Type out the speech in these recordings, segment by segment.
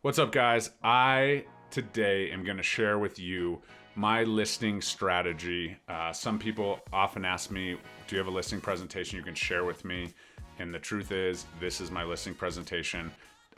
What's up, guys? I today am going to share with you my listing strategy. Some people often ask me, do you have a listing presentation you can share with me? And the truth is, this is my listing presentation.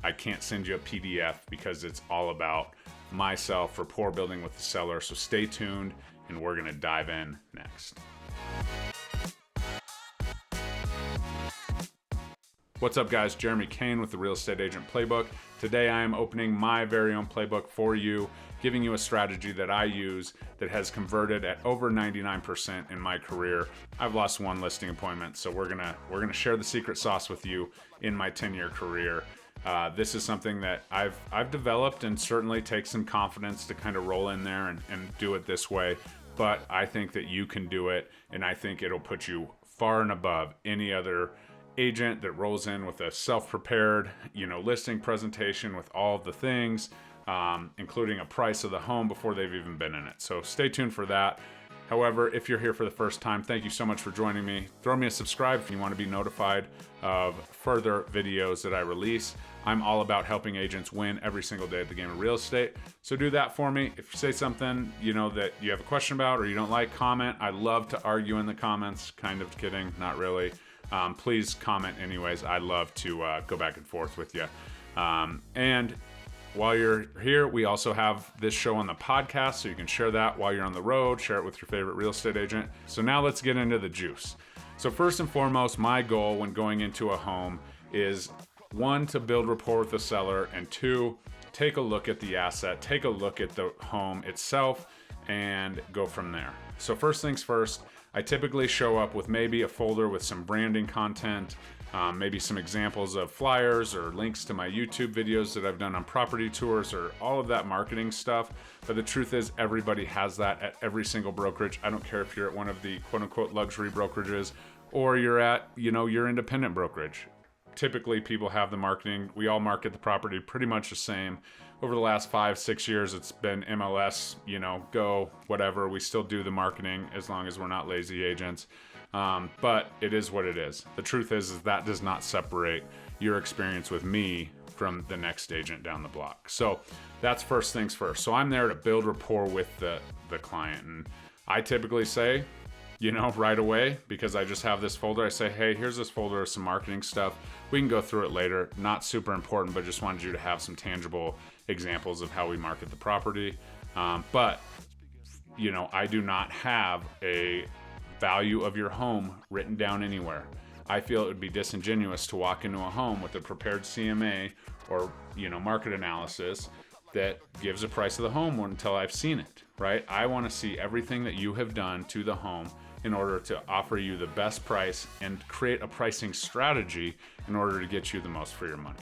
I can't send you a PDF because it's all about myself, rapport building with the seller. So stay tuned and we're going to dive in next. What's up, guys? Jeremy Kane with the Real Estate Agent Playbook. Today I am opening my very own playbook for you, giving you a strategy that I use that has converted at over 99% in my career. I've lost one listing appointment, so we're gonna share the secret sauce with you in my 10-year career. This is something that I've developed, and certainly takes some confidence to kind of roll in there and do it this way. But I think that you can do it, and I think it'll put you far and above any other agent that rolls in with a self-prepared, listing presentation with all of the things, including a price of the home before they've even been in it. So stay tuned for that. However, if you're here for the first time, thank you so much for joining me. Throw me a subscribe if you want to be notified of further videos that I release. I'm all about helping agents win every single day of the game of real estate. So do that for me. If you say something, that you have a question about or you don't like, comment. I love to argue in the comments. Kind of kidding, not really. Please comment anyways. I love to go back and forth with you. And while you're here, we also have this show on the podcast, so you can share that while you're on the road, share it with your favorite real estate agent. So now let's get into the juice. So first and foremost, my goal when going into a home is, one, to build rapport with the seller, and two, take a look at the asset, take a look at the home itself, and go from there. So first things first, I typically show up with maybe a folder with some branding content, maybe some examples of flyers or links to my YouTube videos that I've done on property tours, or all of that marketing stuff. But the truth is, everybody has that at every single brokerage. I don't care if you're at one of the quote unquote luxury brokerages or you're at, your independent brokerage. Typically people have the marketing. We all market the property pretty much the same. Over the last 5-6 years, it's been MLS, go, whatever. We still do the marketing as long as we're not lazy agents. But it is what it is. The truth is that does not separate your experience with me from the next agent down the block. So that's first things first. So I'm there to build rapport with the client. And I typically say, right away, because I just have this folder, I say, hey, here's this folder of some marketing stuff. We can go through it later. Not super important, but just wanted you to have some tangible examples of how we market the property. But I do not have a value of your home written down anywhere. I feel it would be disingenuous to walk into a home with a prepared CMA or, market analysis that gives a price of the home until I've seen it, right? I want to see everything that you have done to the home in order to offer you the best price and create a pricing strategy in order to get you the most for your money.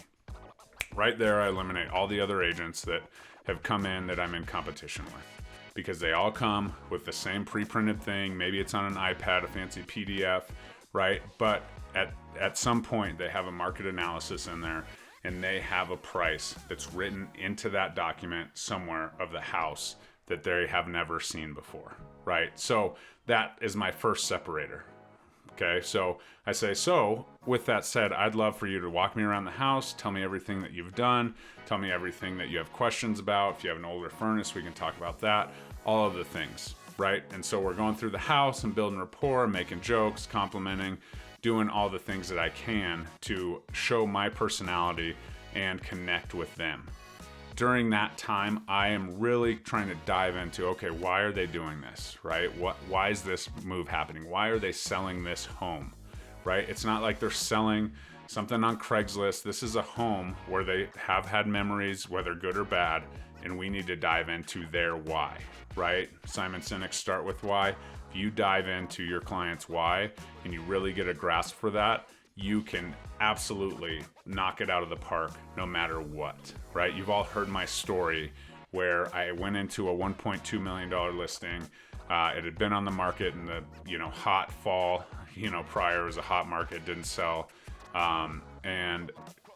Right there, I eliminate all the other agents that have come in that I'm in competition with, because they all come with the same pre-printed thing. Maybe it's on an iPad, a fancy PDF, right? But at some point they have a market analysis in there, and they have a price that's written into that document somewhere of the house that they have never seen before, right? So that is my first separator. Okay, so I say, so with that said, I'd love for you to walk me around the house, tell me everything that you've done, tell me everything that you have questions about. If you have an older furnace, we can talk about that, all of the things, right? And so we're going through the house and building rapport, making jokes, complimenting, doing all the things that I can to show my personality and connect with them. During that time, I am really trying to dive into, okay, why are they doing this, right? Why is this move happening? Why are they selling this home, right? It's not like they're selling something on Craigslist. This is a home where they have had memories, whether good or bad, and we need to dive into their why, right? Simon Sinek, start with why. If you dive into your client's why and you really get a grasp for that, you can absolutely knock it out of the park no matter what, right? You've all heard my story where I went into a $1.2 million listing. It had been on the market in the, hot fall, prior. It was a hot market, didn't sell. And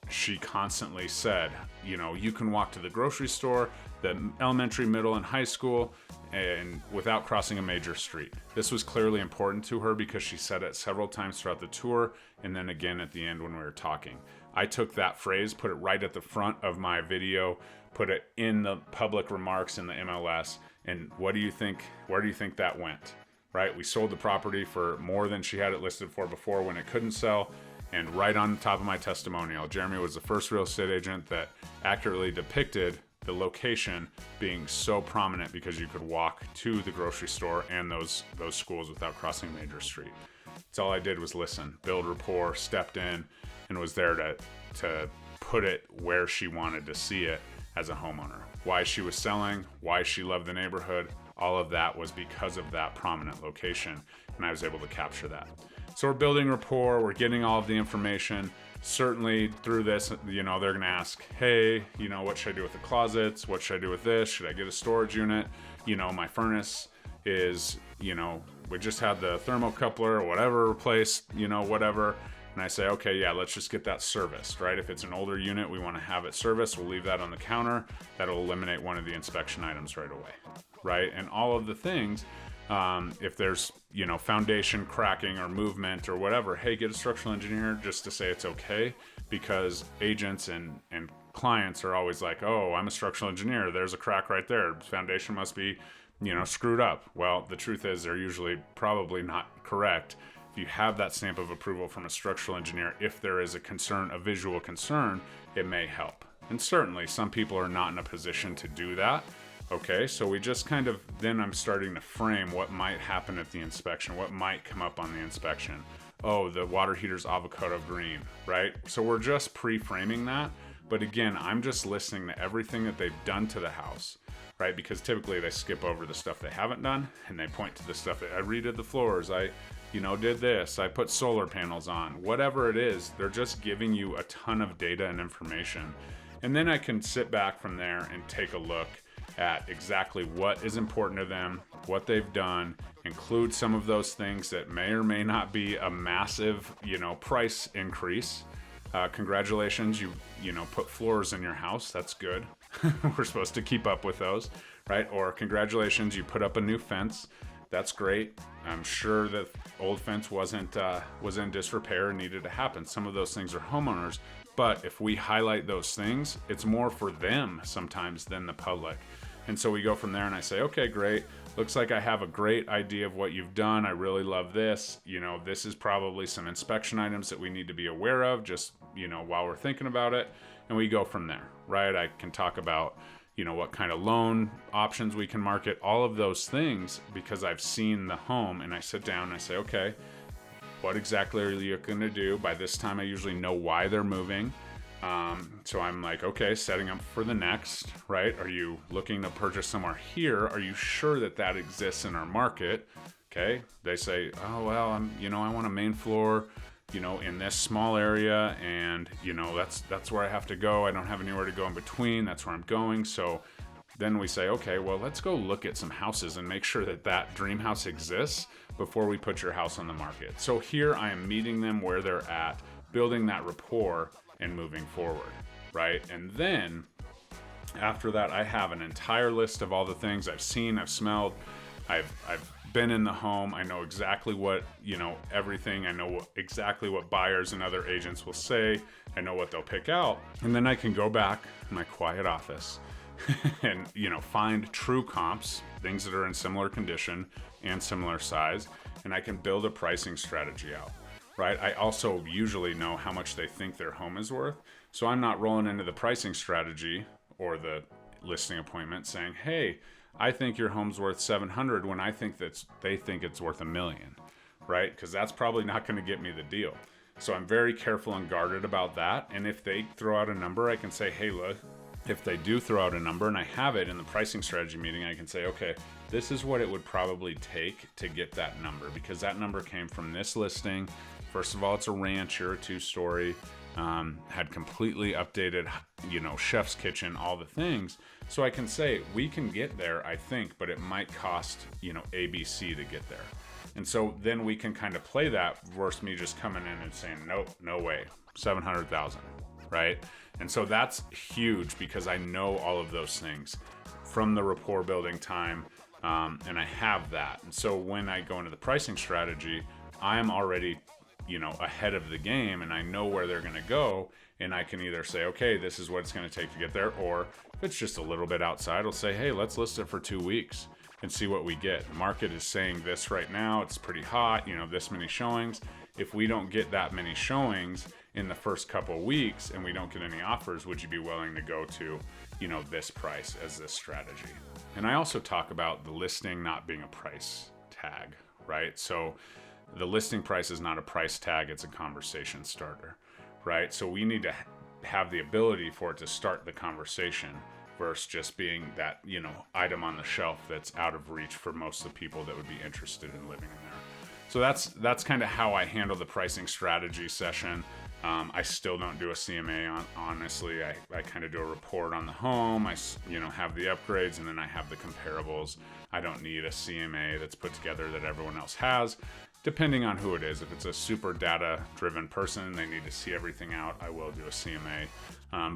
she constantly said, you can walk to the grocery store, the elementary, middle, and high school, and without crossing a major street. This was clearly important to her because she said it several times throughout the tour, and then again at the end when we were talking. I took that phrase, put it right at the front of my video, put it in the public remarks in the MLS. And what do you think? Where do you think that went? Right? We sold the property for more than she had it listed for before when it couldn't sell. And right on top of my testimonial, Jeremy was the first real estate agent that accurately depicted the location being so prominent because you could walk to the grocery store and those schools without crossing a major street. That's all I did was listen, build rapport, stepped in, and was there to put it where she wanted to see it as a homeowner. Why she was selling, why she loved the neighborhood, all of that was because of that prominent location, and I was able to capture that. So we're building rapport, we're getting all of the information. Certainly through this, they're gonna ask, hey, what should I do with the closets? What should I do with this? Should I get a storage unit? My furnace is, we just had the thermocoupler or whatever replaced, whatever. And I say, okay, yeah, let's just get that serviced, right? If it's an older unit, we want to have it serviced. We'll leave that on the counter. That'll eliminate one of the inspection items right away, right? And all of the things, if there's, foundation cracking or movement or whatever, hey, get a structural engineer just to say it's okay, because agents and clients are always like, oh, I'm a structural engineer. There's a crack right there. Foundation must be, screwed up. Well, the truth is they're usually probably not correct. If you have that stamp of approval from a structural engineer, if there is a concern, a visual concern, it may help. And certainly some people are not in a position to do that. Okay, so we just then I'm starting to frame what might happen at the inspection, what might come up on the inspection. Oh, the water heater's avocado green, right? So we're just pre-framing that. But again, I'm just listening to everything that they've done to the house, right? Because typically they skip over the stuff they haven't done and they point to the stuff that I redid the floors, I did this, I put solar panels on, whatever it is, they're just giving you a ton of data and information. And then I can sit back from there and take a look at exactly what is important to them, what they've done, include some of those things that may or may not be a massive, price increase. Congratulations, you put floors in your house. That's good. We're supposed to keep up with those, right? Or congratulations, you put up a new fence. That's great. I'm sure that old fence was in disrepair and needed to happen. Some of those things are homeowners, but if we highlight those things, it's more for them sometimes than the public. And so we go from there and I say, okay, great. Looks like I have a great idea of what you've done. I really love this. This is probably some inspection items that we need to be aware of just, while we're thinking about it. And we go from there, right? I can talk about, what kind of loan options we can market, all of those things, because I've seen the home and I sit down and I say, okay, what exactly are you going to do? By this time, I usually know why they're moving. So I'm like, okay, setting up for the next, right? Are you looking to purchase somewhere here? Are you sure that exists in our market? Okay. They say, oh, well, I want a main floor, in this small area, and that's where I have to go. I don't have anywhere to go in between. That's where I'm going. So then we say, okay, well, let's go look at some houses and make sure that dream house exists before we put your house on the market. So here I am meeting them where they're at, building that rapport and moving forward, right? And then after that, I have an entire list of all the things I've seen, I've smelled, I've been in the home. I know exactly what, everything. I know exactly what buyers and other agents will say. I know what they'll pick out. And then I can go back in my quiet office and, find true comps, things that are in similar condition and similar size. And I can build a pricing strategy out, right? I also usually know how much they think their home is worth. So I'm not rolling into the pricing strategy or the listing appointment saying, hey, I think your home's worth $700 when I think they think it's worth $1 million, right? Because that's probably not going to get me the deal. So I'm very careful and guarded about that. And if they throw out a number, I can say, hey, look, if they do throw out a number and I have it in the pricing strategy meeting, I can say, okay, this is what it would probably take to get that number, because that number came from this listing. First of all, it's a ranch, you're a 2-story, had completely updated, chef's kitchen, all the things. So I can say, we can get there, I think, but it might cost, ABC to get there. And so then we can kind of play that versus me just coming in and saying, nope, no way, 700,000, right? And so that's huge because I know all of those things from the rapport building time, and I have that. And so when I go into the pricing strategy, I'm already, ahead of the game, and I know where they're going to go, and I can either say, okay, this is what it's going to take to get there, or if it's just a little bit outside, I'll say, hey, let's list it for 2 weeks and see what we get. The market is saying this right now, it's pretty hot, this many showings. If we don't get that many showings in the first couple of weeks and we don't get any offers, would you be willing to go to, this price as this strategy? And I also talk about the listing not being a price tag, right? So the listing price is not a price tag, it's a conversation starter, right? So we need to have the ability for it to start the conversation versus just being that, item on the shelf that's out of reach for most of the people that would be interested in living in there. So that's kind of how I handle the pricing strategy session. I still don't do a CMA honestly. I kind of do a report on the home. I have the upgrades, and then I have the comparables. I don't need a CMA that's put together that everyone else has, depending on who it is. If it's a super data-driven person, they need to see everything out, I will do a CMA.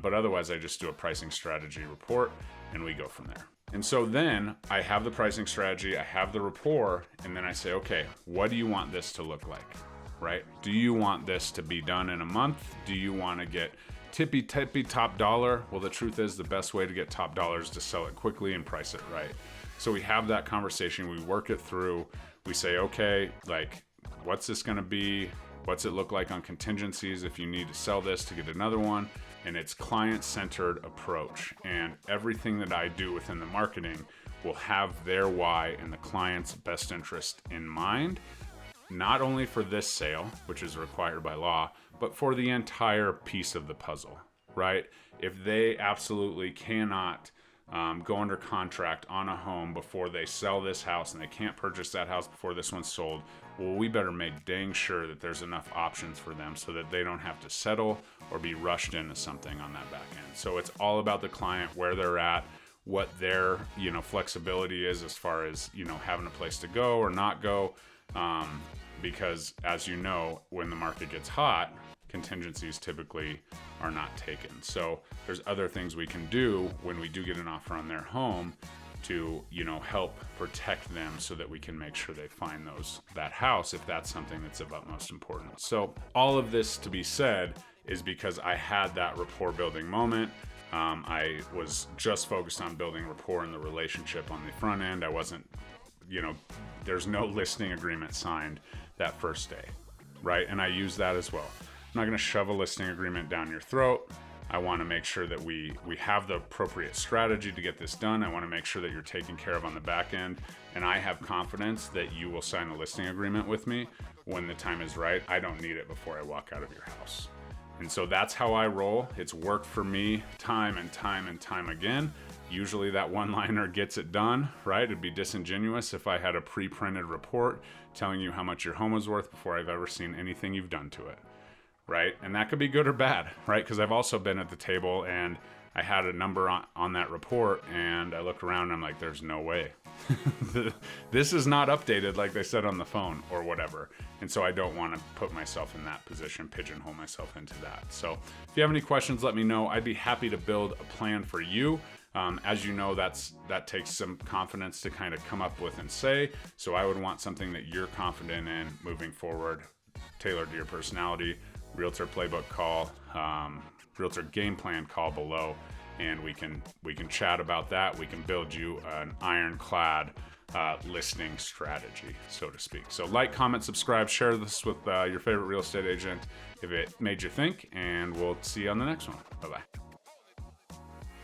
But otherwise, I just do a pricing strategy report, and we go from there. And so then I have the pricing strategy, I have the rapport, and then I say, okay, what do you want this to look like, right? Do you want this to be done in a month? Do you want to get tippy top dollar? Well, the truth is the best way to get top dollar is to sell it quickly and price it right. So we have that conversation, we work it through, we say, okay, what's this going to be? What's it look like on contingencies if you need to sell this to get another one? And it's client-centered approach. And everything that I do within the marketing will have their why and the client's best interest in mind, not only for this sale, which is required by law, but for the entire piece of the puzzle, right? If they absolutely cannot go under contract on a home before they sell this house and they can't purchase that house before this one's sold, well, we better make dang sure that there's enough options for them so that they don't have to settle or be rushed into something on that back end. So it's all about the client, where they're at, what their flexibility is as far as having a place to go or not go, because as you know, when the market gets hot, contingencies typically are not taken. So there's other things we can do when we do get an offer on their home to help protect them so that we can make sure they find that house if that's something that's of utmost importance. So all of this to be said is because I had that rapport building moment. I was just focused on building rapport in the relationship on the front end. I wasn't, there's no listing agreement signed that first day, right? And I use that as well. I'm not going to shove a listing agreement down your throat. I want to make sure that we have the appropriate strategy to get this done. I want to make sure that you're taken care of on the back end. And I have confidence that you will sign a listing agreement with me when the time is right. I don't need it before I walk out of your house. And so that's how I roll. It's worked for me time and time and time again. Usually that one-liner gets it done, right? It'd be disingenuous if I had a pre-printed report telling you how much your home was worth before I've ever seen anything you've done to it. Right? And that could be good or bad, right? Because I've also been at the table and I had a number on that report and I look around and I'm like, there's no way. This is not updated like they said on the phone or whatever. And so I don't want to put myself in that position, pigeonhole myself into that. So if you have any questions, let me know. I'd be happy to build a plan for you. As you know, that takes some confidence to kind of come up with and say. So I would want something that you're confident in moving forward, tailored to your personality. Realtor playbook call, realtor game plan call below, and we can chat about that. We can build you an ironclad listing strategy, so to speak. So like, comment, subscribe, share this with your favorite real estate agent if it made you think, and we'll see you on the next one. Bye-bye.